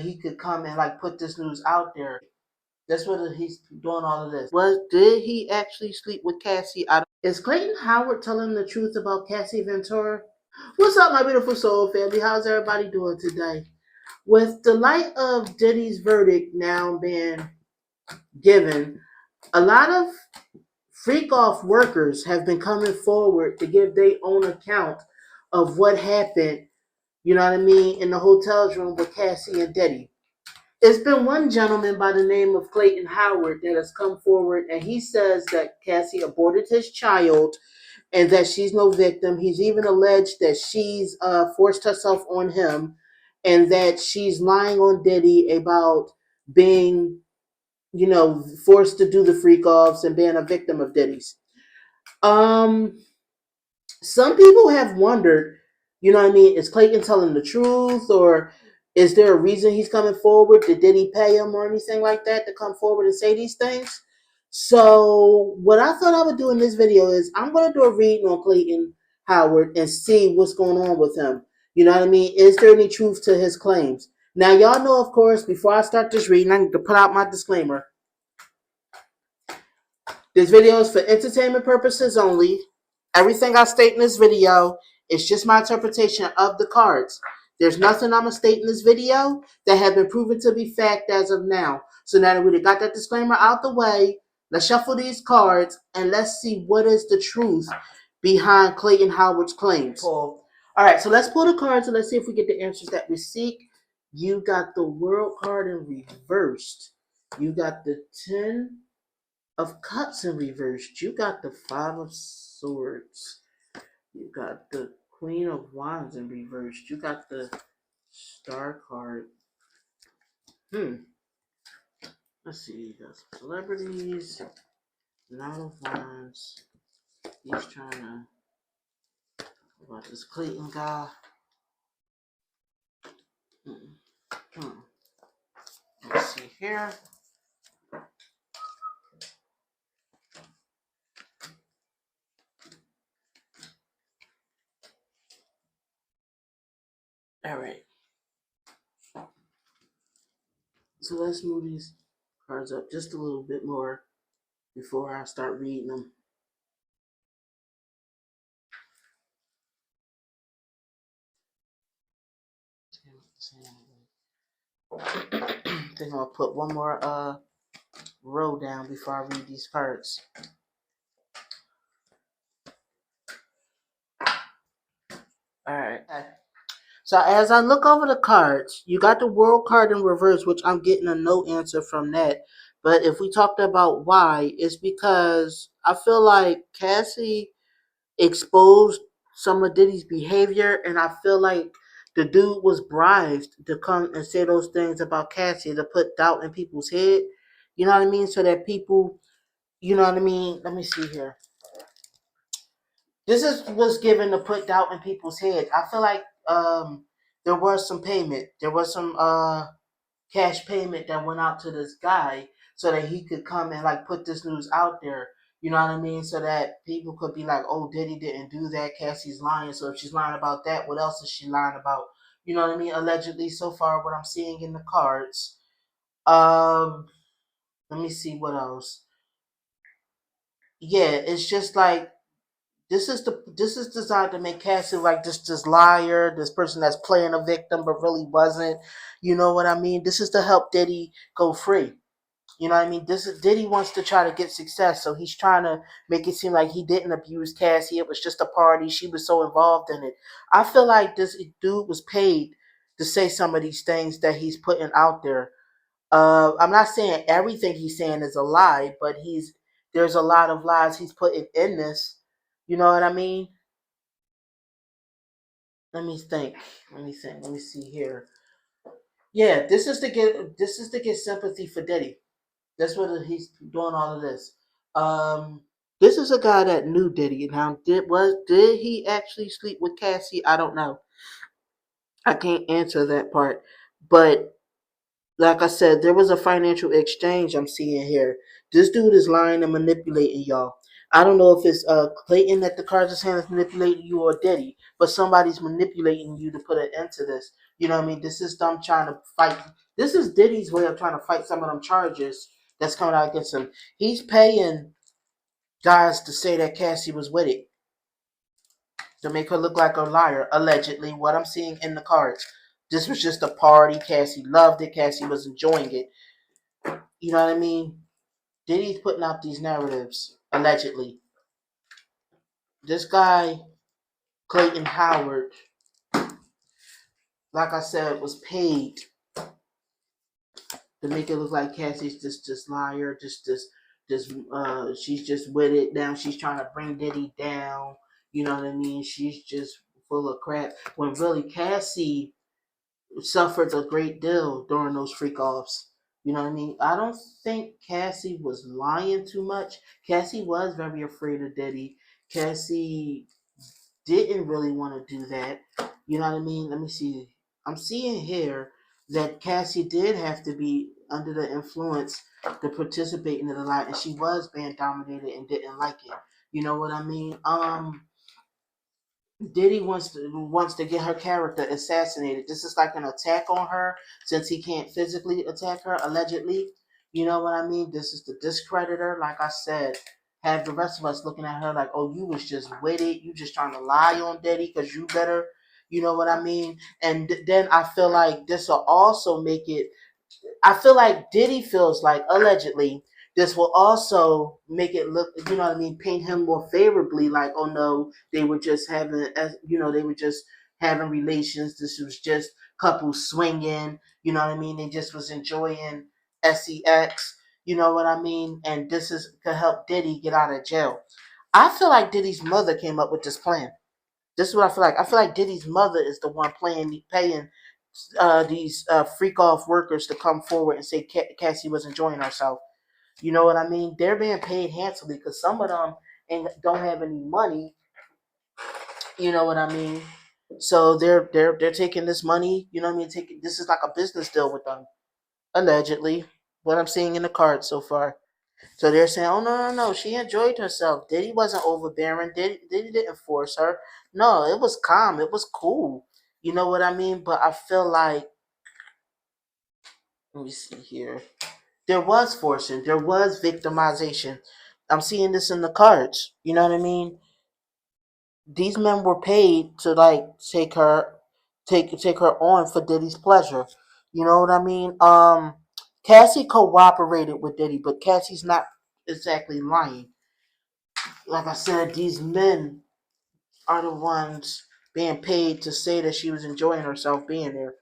that he could come and like put this news out there. That's what he's doing all of this. Did he actually sleep with Cassie? Is Clayton Howard telling the truth about Cassie Ventura? What's up, my beautiful soul family? How's everybody doing today? With the light of Diddy's verdict now being given, a lot of freak off workers have been coming forward to give their own account of what happened, you know what I mean, in the hotel's room with Cassie and Diddy. It's been one gentleman by the name of Clayton Howard that has come forward, and he says that Cassie aborted his child and that she's no victim. He's even alleged that she's forced herself on him and that she's lying on Diddy about being, forced to do the freak offs and being a victim of Diddy's. Some people have wondered, you know what I mean, is Clayton telling the truth, or is there a reason he's coming forward? Did he pay him or anything like that to come forward and say these things? So what I thought I would do in this video is I'm going to do a reading on Clayton Howard and see what's going on with him. You know what I mean? Is there any truth to his claims? Now, y'all know, of course, before I start this reading, I need to put out my disclaimer. This video is for entertainment purposes only. Everything I state in this video is just my interpretation of the cards. There's nothing I'm going to state in this video that have been proven to be fact as of now. So now that we got that disclaimer out the way, let's shuffle these cards and let's see what is the truth behind Clayton Howard's claims. All right, so let's pull the cards and let's see if we get the answers that we seek. You got the World card in reversed. You got the 10 of Cups in reversed. You got the 5 of Swords. You got the Queen of Wands in reversed. You got the Star card. Let's see. You got some celebrities. Knight of Wands. He's trying to... What about this Clayton guy? Let's see here. All right. So let's move these cards up just a little bit more before I start reading them. I think I'll put one more row down before I read these cards. All right. So as I look over the cards, you got the World card in reverse, which I'm getting a no answer from that. But if we talked about why, it's because I feel like Cassie exposed some of Diddy's behavior, and I feel like the dude was bribed to come and say those things about Cassie to put doubt in people's head. You know what I mean? So that people, you know what I mean? Let me see here. This was given to put doubt in people's head. I feel like there was some payment. There was some cash payment that went out to this guy so that he could come and like put this news out there. You know what I mean? So that people could be like, oh, Diddy didn't do that. Cassie's lying. So if she's lying about that, what else is she lying about? You know what I mean? Allegedly, so far, what I'm seeing in the cards. Let me see what else. Yeah, it's just like this is designed to make Cassie like this liar, this person that's playing a victim but really wasn't. You know what I mean? This is to help Diddy go free. You know what I mean? This is Diddy wants to try to get success, so he's trying to make it seem like he didn't abuse Cassie. It was just a party. She was so involved in it. I feel like this dude was paid to say some of these things that he's putting out there. I'm not saying everything he's saying is a lie, but there's a lot of lies he's putting in this. You know what I mean? Let me think. Let me think. Let me see here. Yeah, this is to get sympathy for Diddy. That's what he's doing all of this. This is a guy that knew Diddy. Now, did he actually sleep with Cassie? I don't know. I can't answer that part. But like I said, there was a financial exchange I'm seeing here. This dude is lying and manipulating y'all. I don't know if it's Clayton that the cards are saying is manipulating you or Diddy, but somebody's manipulating you to put an end to this. You know what I mean? This is them trying to fight. This is Diddy's way of trying to fight some of them charges that's coming out against him. He's paying guys to say that Cassie was with it, to make her look like a liar, allegedly, what I'm seeing in the cards. This was just a party. Cassie loved it. Cassie was enjoying it. You know what I mean? Diddy's putting out these narratives, allegedly. This guy, Clayton Howard, like I said, was paid to make it look like Cassie's just liar, she's just with it now. She's trying to bring Diddy down. You know what I mean? She's just full of crap. When really Cassie suffered a great deal during those freak offs. You know what I mean? I don't think Cassie was lying too much. Cassie was very afraid of Diddy. Cassie didn't really want to do that. You know what I mean? Let me see. I'm seeing here that Cassie did have to be under the influence to participate in it a lot, and she was being dominated and didn't like it. You know what I mean? Diddy wants to get her character assassinated. This is like an attack on her since he can't physically attack her, allegedly. You know what I mean? This is the discreditor. Like I said, have the rest of us looking at her like, oh, you was just with it. You just trying to lie on Diddy because you better. You know what I mean? And then I feel like this will also make it. I feel like Diddy feels like, allegedly, this will also make it look, you know what I mean, paint him more favorably, like, oh no, they were just having, they were just having relations. This was just couples swinging, you know what I mean? They just was enjoying sex, you know what I mean? And this is to help Diddy get out of jail. I feel like Diddy's mother came up with this plan. This is what I feel like. I feel like Diddy's mother is the one paying these freak off workers to come forward and say Cassie was enjoying herself. You know what I mean? They're being paid handsomely because some of them don't have any money. You know what I mean? So they're taking this money. You know what I mean? This is like a business deal with them, allegedly. What I'm seeing in the cards so far. So they're saying, oh no, she enjoyed herself. Diddy wasn't overbearing. Diddy didn't force her. No, it was calm. It was cool. You know what I mean? But I feel like, let me see here. There was forcing. There was victimization. I'm seeing this in the cards. You know what I mean? These men were paid to like take her on for Diddy's pleasure. You know what I mean? Cassie cooperated with Diddy, but Cassie's not exactly lying. Like I said, these men are the ones being paid to say that she was enjoying herself being there.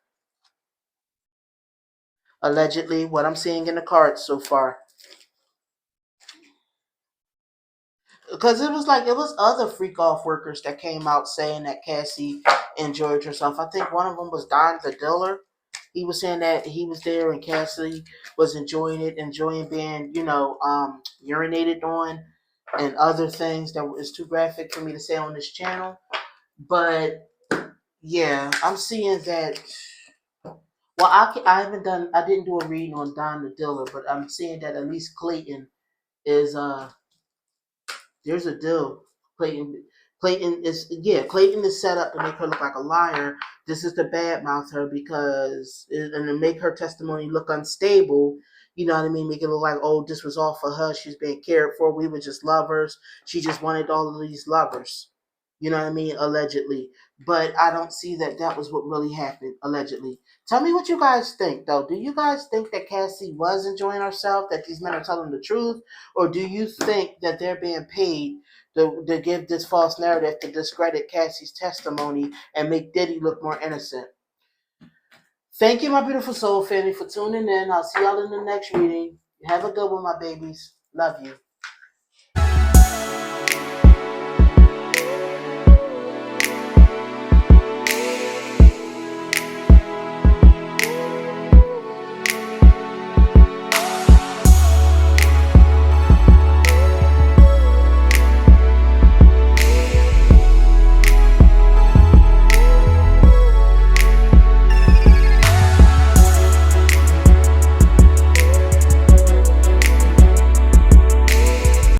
Allegedly, what I'm seeing in the cards so far. Because it was other freak off workers that came out saying that Cassie enjoyed herself. I think one of them was Don the Diller. He was saying that he was there and Cassie was enjoying it, enjoying being, urinated on and other things that is too graphic for me to say on this channel. But yeah, I'm seeing that. Well, I didn't do a reading on Don the Diller, but I'm seeing that at least Clayton is there's a deal. Clayton Clayton is set up to make her look like a liar. This is to badmouth her and to make her testimony look unstable. You know what I mean? Make it look like, oh, this was all for her. She's being cared for. We were just lovers. She just wanted all of these lovers. You know what I mean? Allegedly. But I don't see that that was what really happened, allegedly. Tell me what you guys think, though. Do you guys think that Cassie was enjoying herself, that these men are telling the truth? Or do you think that they're being paid to give this false narrative to discredit Cassie's testimony and make Diddy look more innocent? Thank you, my beautiful soul family, for tuning in. I'll see y'all in the next reading. Have a good one, my babies. Love you.